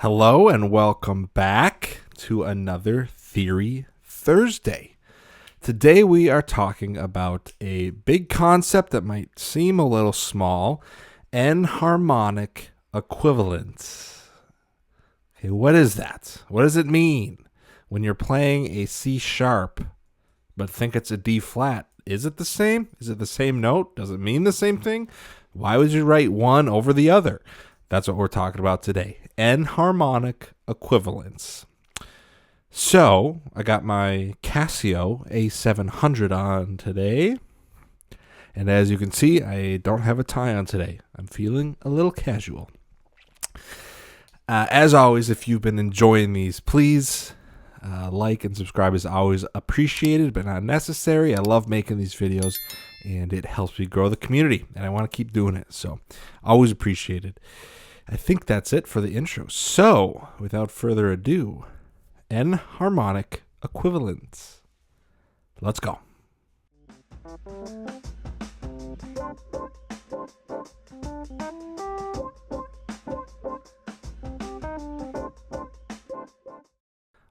Hello and welcome back to another Theory Thursday. Today we are talking about a big concept that might seem a little small, enharmonic equivalence. Okay, what is that? What does it mean when you're playing a C sharp but think it's a D flat? Is it the same? Is it the same note? Does it mean the same thing? Why would you write one over the other? That's what we're talking about today. Enharmonic equivalence. So, I got my Casio A700 on today. And as you can see, I don't have a tie on today. I'm feeling a little casual. As always, if you've been enjoying these, please like and subscribe is always appreciated, but not necessary. I love making these videos, and it helps me grow the community, and I want to keep doing it. So, always appreciated. I think that's it for the intro. So, without further ado, enharmonic equivalence. Let's go.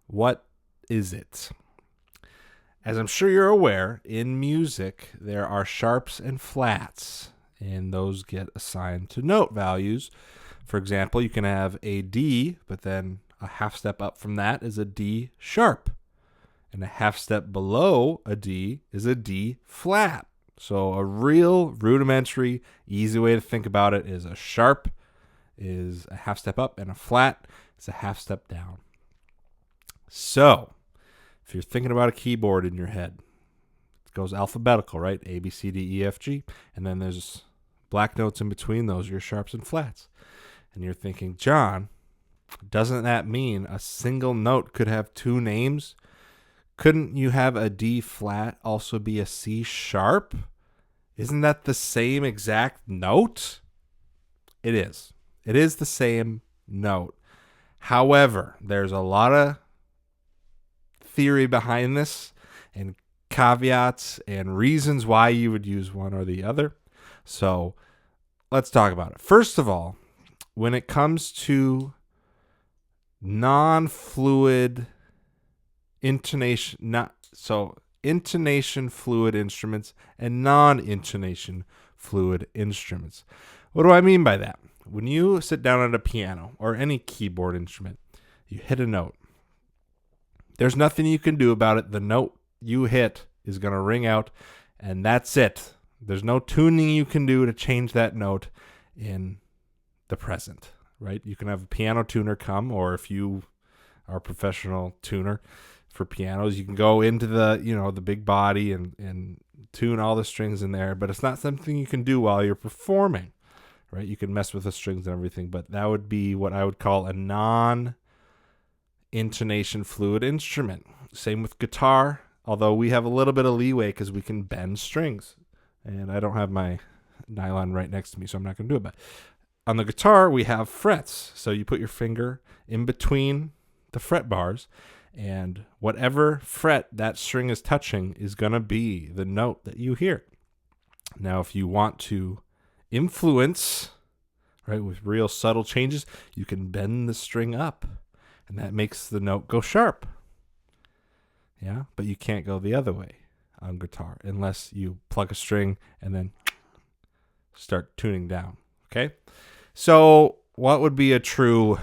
What is it? As I'm sure you're aware, in music, there are sharps and flats, and those get assigned to note values. For example, you can have a D, but then a half step up from that is a D sharp. And a half step below a D is a D flat. So a real rudimentary, easy way to think about it is a sharp is a half step up and a flat is a half step down. So if you're thinking about a keyboard in your head, it goes alphabetical, right? A, B, C, D, E, F, G. And then there's black notes in between those, your sharps and flats. And you're thinking, John, doesn't that mean a single note could have two names? Couldn't you have a D flat also be a C sharp? Isn't that the same exact note? It is. It is the same note. However, there's a lot of theory behind this and caveats and reasons why you would use one or the other. So let's talk about it. First of all, when it comes to non-fluid intonation, intonation fluid instruments and non-intonation fluid instruments. What do I mean by that? When you sit down at a piano or any keyboard instrument, you hit a note. There's nothing you can do about it. The note you hit is going to ring out, and that's it. There's no tuning you can do to change that note in the present, right? You can have a piano tuner come, or if you are a professional tuner for pianos, you can go into the, the big body and tune all the strings in there, but it's not something you can do while you're performing, right? You can mess with the strings and everything, but that would be what I would call a non-intonation fluid instrument. Same with guitar, although we have a little bit of leeway because we can bend strings, and I don't have my nylon right next to me, so I'm not going to do it, but on the guitar, we have frets. So you put your finger in between the fret bars, and whatever fret that string is touching is going to be the note that you hear. Now, if you want to influence, right, with real subtle changes, you can bend the string up, and that makes the note go sharp. Yeah, but you can't go the other way on guitar unless you plug a string and then start tuning down, okay? So what would be a true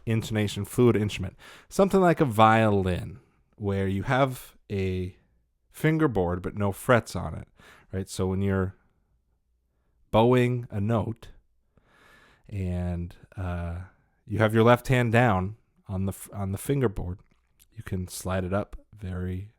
intonation fluid instrument? Something like a violin, where you have a fingerboard but no frets on it, right? So when you're bowing a note and you have your left hand down on the fingerboard, you can slide it up very,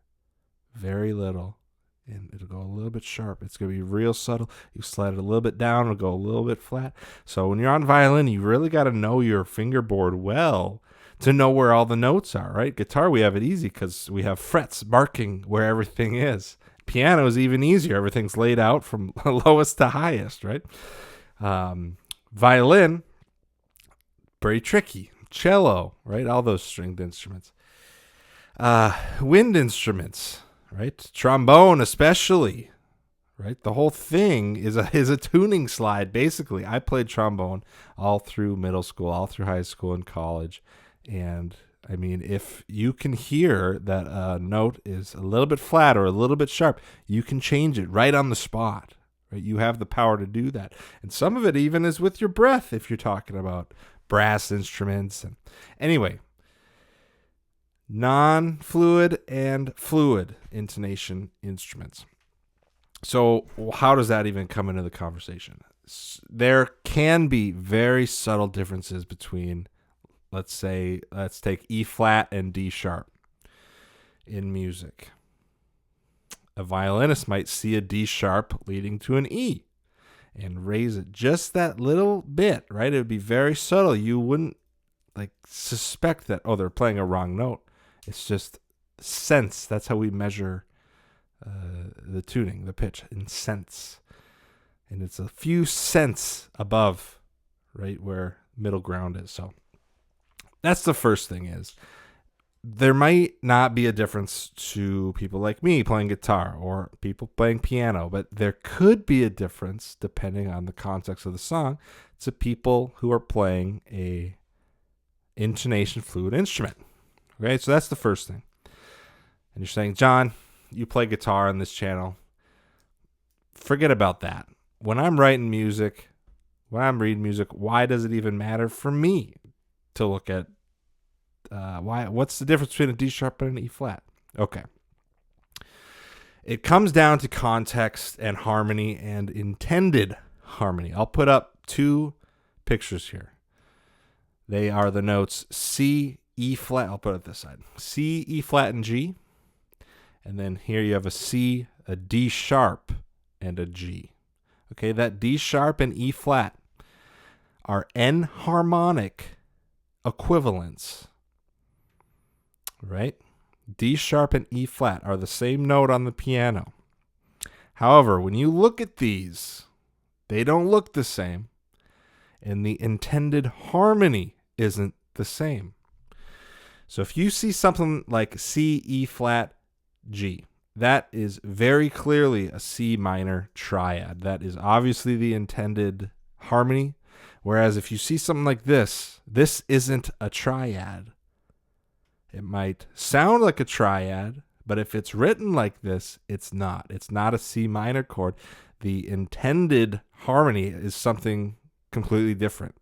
very little, and it'll go a little bit sharp. It's going to be real subtle. You slide it a little bit down, it'll go a little bit flat. So when you're on violin, you really got to know your fingerboard well to know where all the notes are, right? Guitar, we have it easy because we have frets marking where everything is. Piano is even easier. Everything's laid out from lowest to highest, right? Violin, very tricky. Cello, right? All those stringed instruments. Wind instruments, right? Trombone especially, right? The whole thing is a tuning slide, basically. I played trombone all through middle school, all through high school and college. And I mean, if you can hear that a note is a little bit flat or a little bit sharp, you can change it right on the spot, right? You have the power to do that. And some of it even is with your breath if you're talking about brass instruments. And anyway, non-fluid and fluid intonation instruments. So how does that even come into the conversation? There can be very subtle differences between, let's take E flat and D sharp in music. A violinist might see a D sharp leading to an E and raise it just that little bit, right? It would be very subtle. You wouldn't suspect that, they're playing a wrong note. It's just sense. That's how we measure the tuning, the pitch, in cents. And it's a few cents above, right, where middle ground is. So that's the first thing is there might not be a difference to people like me playing guitar or people playing piano, but there could be a difference depending on the context of the song to people who are playing a intonation fluid instrument. Okay, so that's the first thing. And you're saying, John, you play guitar on this channel. Forget about that. When I'm writing music, when I'm reading music, why does it even matter for me to look at what's the difference between a D sharp and an E flat? Okay. It comes down to context and harmony and intended harmony. I'll put up two pictures here. They are the notes C, E flat. I'll put it this side. C, E flat, and G. And then here you have a C, a D sharp, and a G. Okay, that D sharp and E flat are enharmonic equivalents. Right? D sharp and E flat are the same note on the piano. However, when you look at these, they don't look the same, and the intended harmony isn't the same. So if you see something like C, E flat, G, that is very clearly a C minor triad. That is obviously the intended harmony. Whereas if you see something like this isn't a triad. It might sound like a triad, but if it's written like this, it's not. It's not a C minor chord. The intended harmony is something completely different.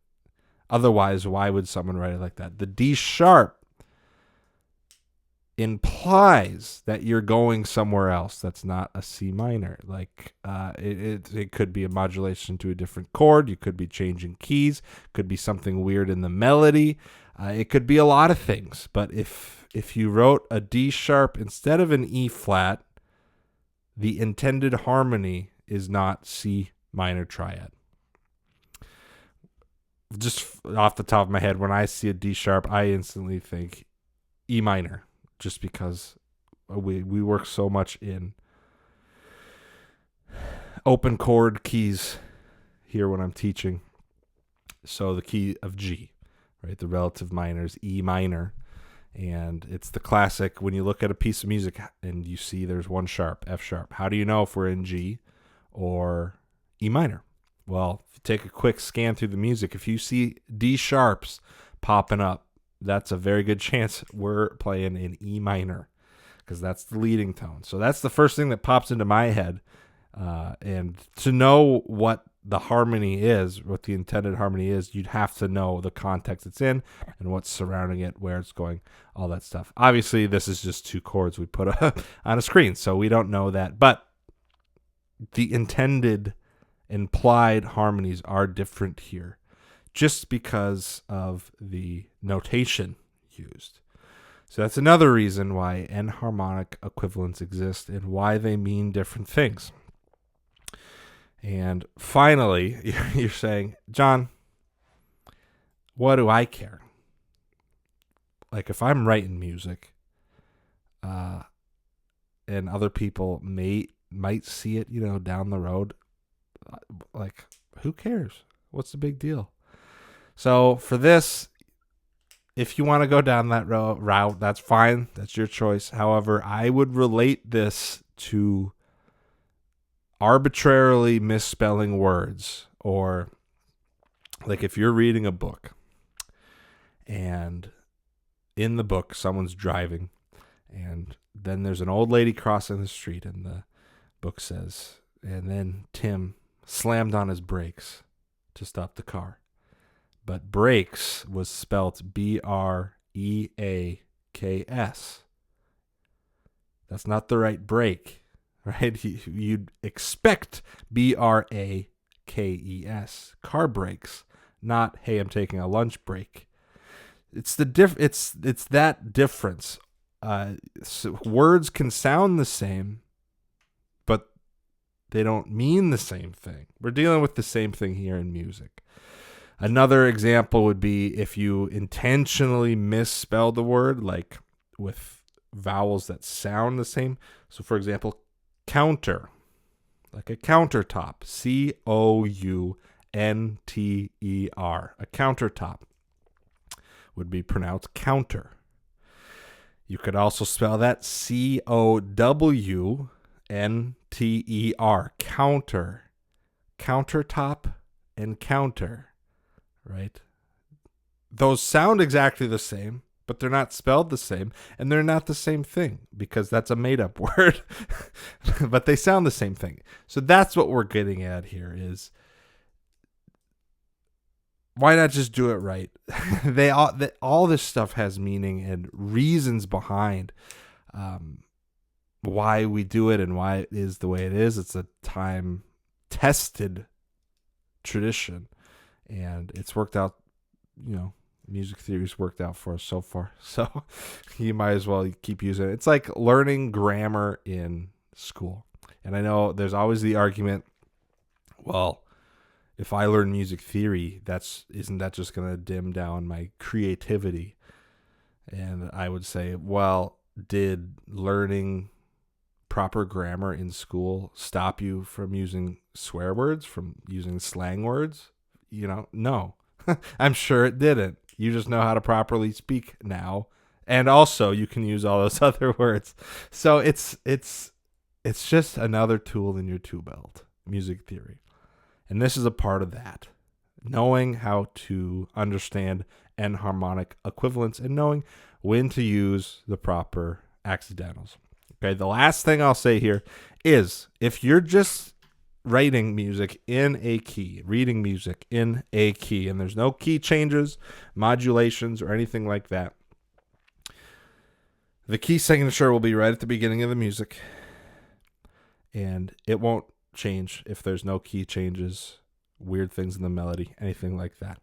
Otherwise, why would someone write it like that? The D sharp implies that you're going somewhere else. That's not a C minor. It could be a modulation to a different chord. You could be changing keys. Could be something weird in the melody. It could be a lot of things. But if you wrote a D sharp instead of an E flat, the intended harmony is not C minor triad. Just off the top of my head, when I see a D sharp, I instantly think E minor. Just because we work so much in open chord keys here when I'm teaching. So the key of G, right? The relative minor is E minor. And it's the classic when you look at a piece of music and you see there's one sharp, F sharp. How do you know if we're in G or E minor? Well, if you take a quick scan through the music, if you see D sharps popping up, that's a very good chance we're playing in E minor because that's the leading tone. So that's the first thing that pops into my head. And to know what the harmony is, what the intended harmony is, you'd have to know the context it's in and what's surrounding it, where it's going, all that stuff. Obviously, this is just two chords we put on a screen, so we don't know that. But the intended implied harmonies are different here, just because of the notation used. So that's another reason why enharmonic equivalents exist and why they mean different things. And finally, you're saying, John, what do I care? Like if I'm writing music, and other people might see it, down the road, like who cares? What's the big deal? So for this, if you want to go down that route, that's fine. That's your choice. However, I would relate this to arbitrarily misspelling words, or like if you're reading a book and in the book someone's driving and then there's an old lady crossing the street and the book says, and then Tim slammed on his brakes to stop the car. But brakes was spelt Breaks. That's not the right break, right? You'd expect Brakes, car brakes, not, hey, I'm taking a lunch break. It's it's that difference. So words can sound the same, but they don't mean the same thing. We're dealing with the same thing here in music. Another example would be if you intentionally misspell the word, like with vowels that sound the same. So, for example, counter, like a countertop, Counter. A countertop would be pronounced counter. You could also spell that Cowntner, counter, countertop, and counter, right? Those sound exactly the same, but they're not spelled the same, and they're not the same thing because that's a made-up word, but they sound the same thing. So that's what we're getting at here is, why not just do it right? All this stuff has meaning and reasons behind why we do it and why it is the way it is. It's a time-tested tradition, and it's worked out. Music theory's worked out for us so far, so you might as well keep using it. It's like learning grammar in school. And I know there's always the argument, well, if I learn music theory, isn't that just going to dim down my creativity? And I would say, well, did learning proper grammar in school stop you from using swear words, from using slang words? No. I'm sure it didn't. You just know how to properly speak now. And also you can use all those other words. So it's just another tool in your tool belt, music theory. And this is a part of that. Knowing how to understand enharmonic equivalents and knowing when to use the proper accidentals. Okay, the last thing I'll say here is if you're just writing music in a key, reading music in a key, and there's no key changes, modulations, or anything like that, the key signature will be right at the beginning of the music, and it won't change if there's no key changes, weird things in the melody, anything like that.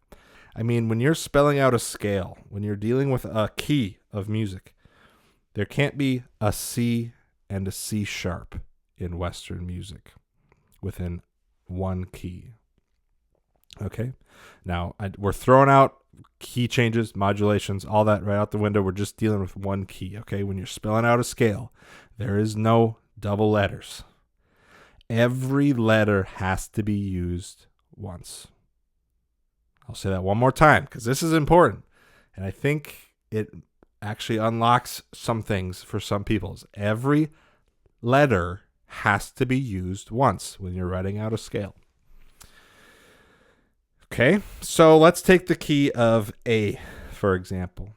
I mean, when you're spelling out a scale, when you're dealing with a key of music, there can't be a C and a C sharp in Western music within one key. Okay? Now, we're throwing out key changes, modulations, all that right out the window. We're just dealing with one key. Okay? When you're spelling out a scale, there is no double letters. Every letter has to be used once. I'll say that one more time because this is important. And I think it actually unlocks some things for some people. Every letter has to be used once when you're writing out a scale. Okay, so let's take the key of A, for example.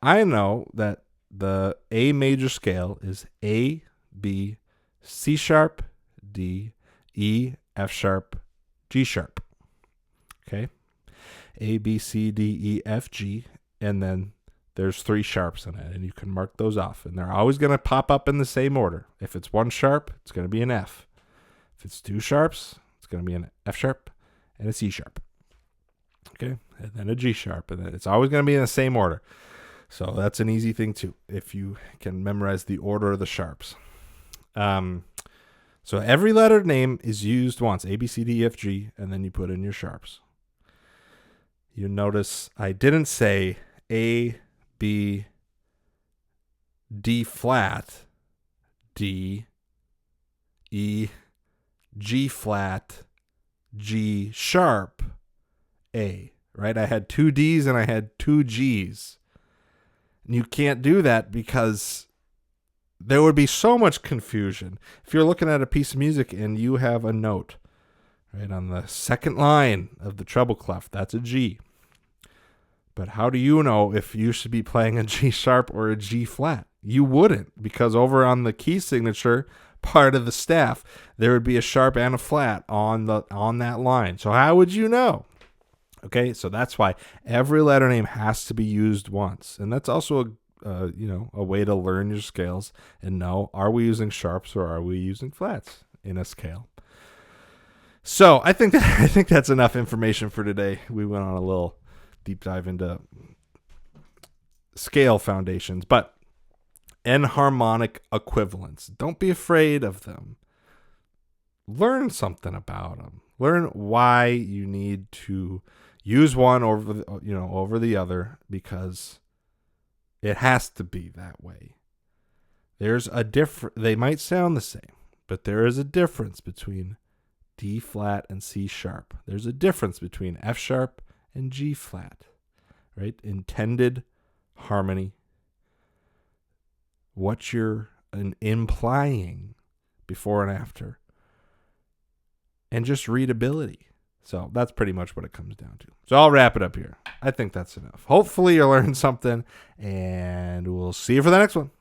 I know that the A major scale is A, B, C sharp, D, E, F sharp, G sharp. Okay, A, B, C, D, E, F, G, and then there's 3 sharps in it, and you can mark those off. And they're always going to pop up in the same order. If it's 1 sharp, it's going to be an F. If it's 2 sharps, it's going to be an F sharp and a C sharp. Okay, and then a G sharp, and then it's always going to be in the same order. So that's an easy thing too, if you can memorize the order of the sharps. So every letter name is used once, A, B, C, D, E, F, G, and then you put in your sharps. You notice I didn't say A, B, D flat, D, E, G flat, G sharp, A, right? I had 2 Ds and I had 2 Gs. And you can't do that because there would be so much confusion if you're looking at a piece of music and you have a note right on the second line of the treble clef. That's a G. But how do you know if you should be playing a G sharp or a G flat? You wouldn't, because over on the key signature part of the staff, there would be a sharp and a flat on that line. So how would you know? Okay, so that's why every letter name has to be used once, and that's also a way to learn your scales and know, are we using sharps or are we using flats in a scale? So I think that's enough information for today. We went on a little deep dive into scale foundations, but enharmonic equivalents. Don't be afraid of them. Learn something about them. Learn why you need to use one over the other, because it has to be that way. They might sound the same, but there is a difference between D flat and C sharp. There's a difference between F sharp and G flat, right? Intended harmony, what you're implying before and after, and just readability. So that's pretty much what it comes down to. So I'll wrap it up here. I think that's enough. Hopefully you learned something, and we'll see you for the next one.